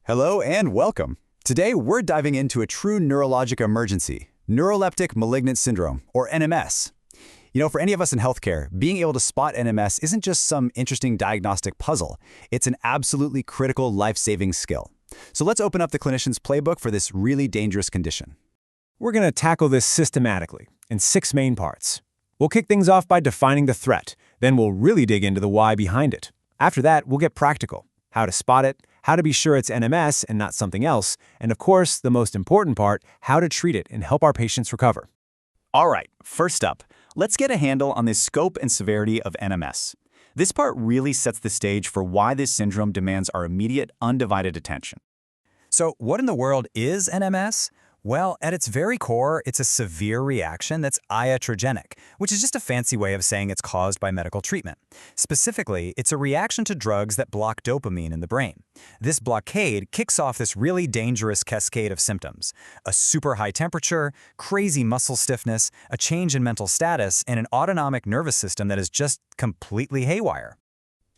Hello and welcome. Today, we're diving into a true neurologic emergency, Neuroleptic Malignant Syndrome, or NMS. For any of us in healthcare, being able to spot NMS isn't just some interesting diagnostic puzzle. It's an absolutely critical life-saving skill. So let's open up the clinician's playbook for this really dangerous condition. We're going to tackle this systematically in 6 main parts. We'll kick things off by defining the threat, then we'll really dig into the why behind it. After that, we'll get practical. How to spot it, how to be sure it's NMS and not something else, and of course, the most important part, how to treat it and help our patients recover. All right, first up, let's get a handle on the scope and severity of NMS. This part really sets the stage for why this syndrome demands our immediate, undivided attention. So what in the world is NMS? Well, at its very core, it's a severe reaction that's iatrogenic, which is just a fancy way of saying it's caused by medical treatment. Specifically, it's a reaction to drugs that block dopamine in the brain. This blockade kicks off this really dangerous cascade of symptoms: a super high temperature, crazy muscle stiffness, a change in mental status, and an autonomic nervous system that is just completely haywire.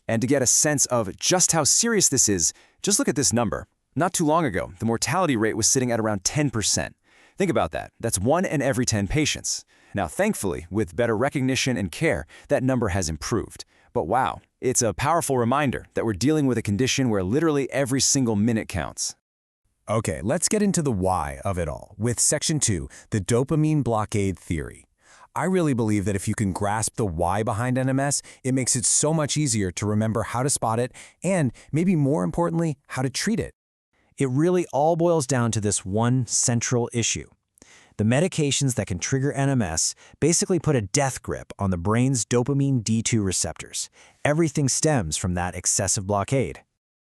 And to get a sense of just how serious this is, just look at this number. Not too long ago, the mortality rate was sitting at around 10%. Think about that. That's 1 in every 10 patients. Now, thankfully, with better recognition and care, that number has improved. But wow, it's a powerful reminder that we're dealing with a condition where literally every single minute counts. Okay, let's get into the why of it all with Section 2, the dopamine blockade theory. I really believe that if you can grasp the why behind NMS, it makes it so much easier to remember how to spot it and, maybe more importantly, how to treat it. It really all boils down to this one central issue. The medications that can trigger NMS basically put a death grip on the brain's dopamine D2 receptors. Everything stems from that excessive blockade.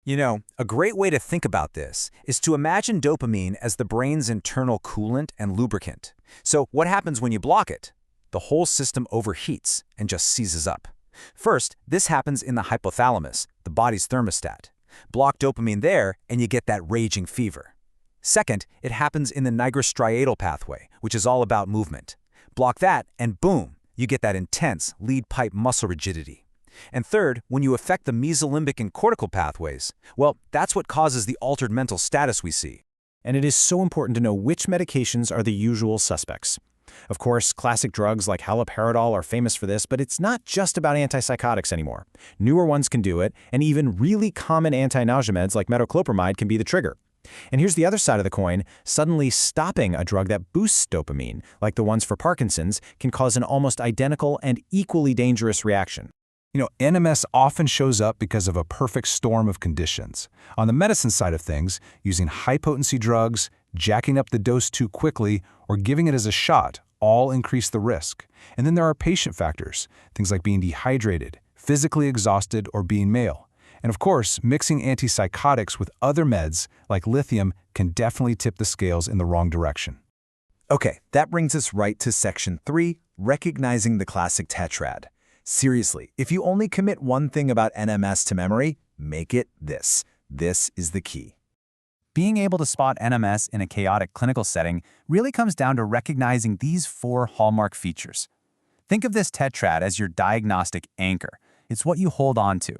A great way to think about this is to imagine dopamine as the brain's internal coolant and lubricant. So what happens when you block it? The whole system overheats and just seizes up. First, this happens in the hypothalamus, the body's thermostat. Block dopamine there, and you get that raging fever. Second, it happens in the nigrostriatal pathway, which is all about movement. Block that, and boom, you get that intense lead pipe muscle rigidity. And third, when you affect the mesolimbic and cortical pathways, well, that's what causes the altered mental status we see. And it is so important to know which medications are the usual suspects. Of course, classic drugs like haloperidol are famous for this, but it's not just about antipsychotics anymore. Newer ones can do it, and even really common anti-nausea meds like metoclopramide can be the trigger. And here's the other side of the coin. Suddenly stopping a drug that boosts dopamine, like the ones for Parkinson's, can cause an almost identical and equally dangerous reaction. NMS often shows up because of a perfect storm of conditions. On the medicine side of things, using high-potency drugs, jacking up the dose too quickly, or giving it as a shot all increase the risk. And then there are patient factors, things like being dehydrated, physically exhausted, or being male. And of course, mixing antipsychotics with other meds like lithium can definitely tip the scales in the wrong direction. Okay, that brings us right to Section 3, recognizing the classic tetrad. Seriously, if you only commit one thing about NMS to memory, make it this. This is the key. Being able to spot NMS in a chaotic clinical setting really comes down to recognizing these 4 hallmark features. Think of this tetrad as your diagnostic anchor. It's what you hold on to.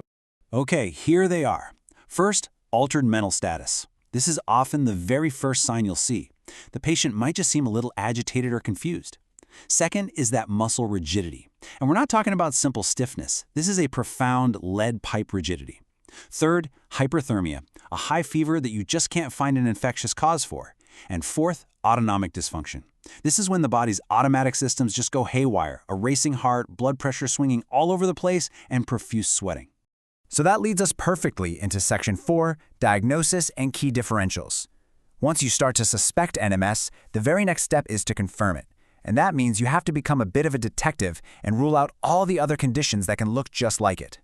Okay, here they are. First, altered mental status. This is often the very first sign you'll see. The patient might just seem a little agitated or confused. Second is that muscle rigidity. And we're not talking about simple stiffness. This is a profound lead pipe rigidity. Third, hyperthermia, a high fever that you just can't find an infectious cause for. And fourth, autonomic dysfunction. This is when the body's automatic systems just go haywire, a racing heart, blood pressure swinging all over the place, and profuse sweating. So that leads us perfectly into Section 4, diagnosis and key differentials. Once you start to suspect NMS, the very next step is to confirm it. And that means you have to become a bit of a detective and rule out all the other conditions that can look just like it.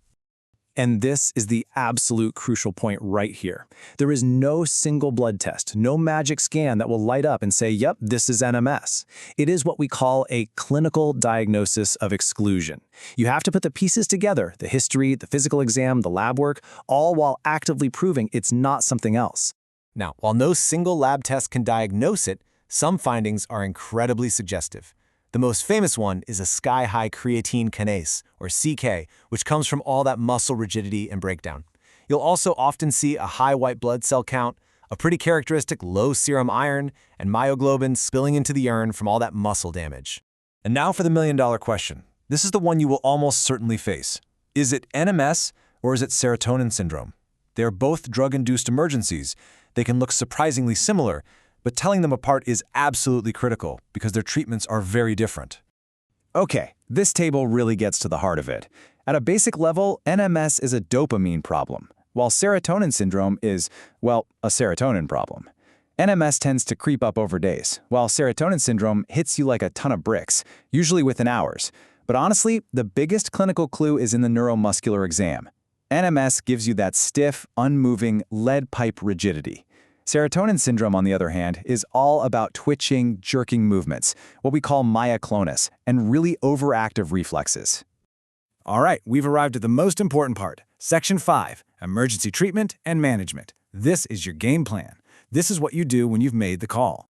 And this is the absolute crucial point right here. There is no single blood test, no magic scan that will light up and say, yep, this is NMS. It is what we call a clinical diagnosis of exclusion. You have to put the pieces together, the history, the physical exam, the lab work, all while actively proving it's not something else. Now, while no single lab test can diagnose it, some findings are incredibly suggestive. The most famous one is a sky-high creatine kinase, or CK, which comes from all that muscle rigidity and breakdown. You'll also often see a high white blood cell count, a pretty characteristic low serum iron, and myoglobin spilling into the urine from all that muscle damage. And now for the million-dollar question. This is the one you will almost certainly face. Is it NMS or is it serotonin syndrome? They are both drug-induced emergencies. They can look surprisingly similar, but telling them apart is absolutely critical because their treatments are very different. Okay, this table really gets to the heart of it. At a basic level, NMS is a dopamine problem, while serotonin syndrome is, well, a serotonin problem. NMS tends to creep up over days, while serotonin syndrome hits you like a ton of bricks, usually within hours. But honestly, the biggest clinical clue is in the neuromuscular exam. NMS gives you that stiff, unmoving, lead pipe rigidity. Serotonin syndrome, on the other hand, is all about twitching, jerking movements, what we call myoclonus, and really overactive reflexes. All right, we've arrived at the most important part. Section 5, Emergency Treatment and Management. This is your game plan. This is what you do when you've made the call.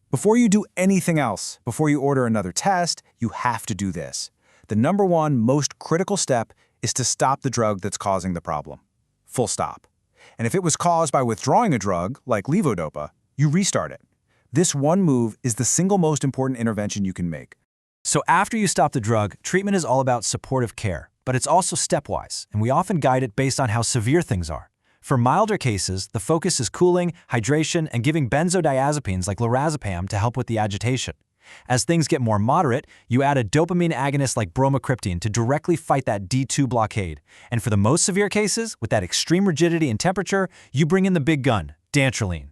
Before you do anything else, before you order another test, you have to do this. The number one most critical step is to stop the drug that's causing the problem. Full stop. And if it was caused by withdrawing a drug, like levodopa, you restart it. This one move is the single most important intervention you can make. So after you stop the drug, treatment is all about supportive care, but it's also stepwise, and we often guide it based on how severe things are. For milder cases, the focus is cooling, hydration, and giving benzodiazepines like lorazepam to help with the agitation. As things get more moderate, you add a dopamine agonist like bromocriptine to directly fight that D2 blockade. And for the most severe cases, with that extreme rigidity and temperature, you bring in the big gun, dantrolene.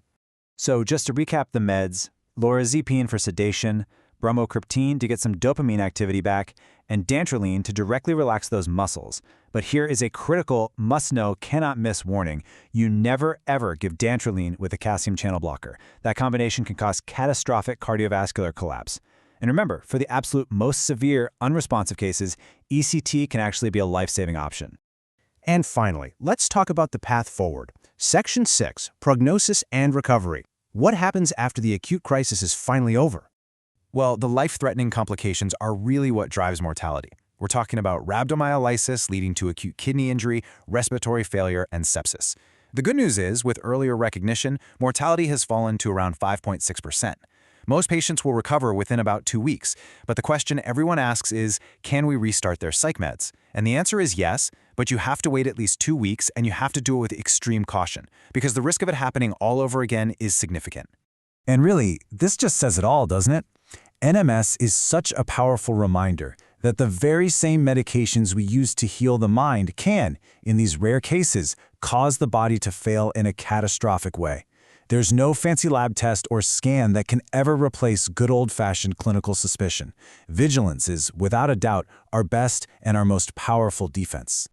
So just to recap the meds, lorazepam for sedation, bromocriptine to get some dopamine activity back, and dantrolene to directly relax those muscles. But here is a critical, must-know, cannot-miss warning. You never, ever give dantrolene with a calcium channel blocker. That combination can cause catastrophic cardiovascular collapse. And remember, for the absolute most severe, unresponsive cases, ECT can actually be a life-saving option. And finally, let's talk about the path forward. Section 6, Prognosis and Recovery. What happens after the acute crisis is finally over? Well, the life-threatening complications are really what drives mortality. We're talking about rhabdomyolysis leading to acute kidney injury, respiratory failure, and sepsis. The good news is, with earlier recognition, mortality has fallen to around 5.6%. Most patients will recover within about 2 weeks, but the question everyone asks is, can we restart their psych meds? And the answer is yes, but you have to wait at least 2 weeks and you have to do it with extreme caution, because the risk of it happening all over again is significant. And really, this just says it all, doesn't it? NMS is such a powerful reminder that the very same medications we use to heal the mind can, in these rare cases, cause the body to fail in a catastrophic way. There's no fancy lab test or scan that can ever replace good old-fashioned clinical suspicion. Vigilance is, without a doubt, our best and our most powerful defense.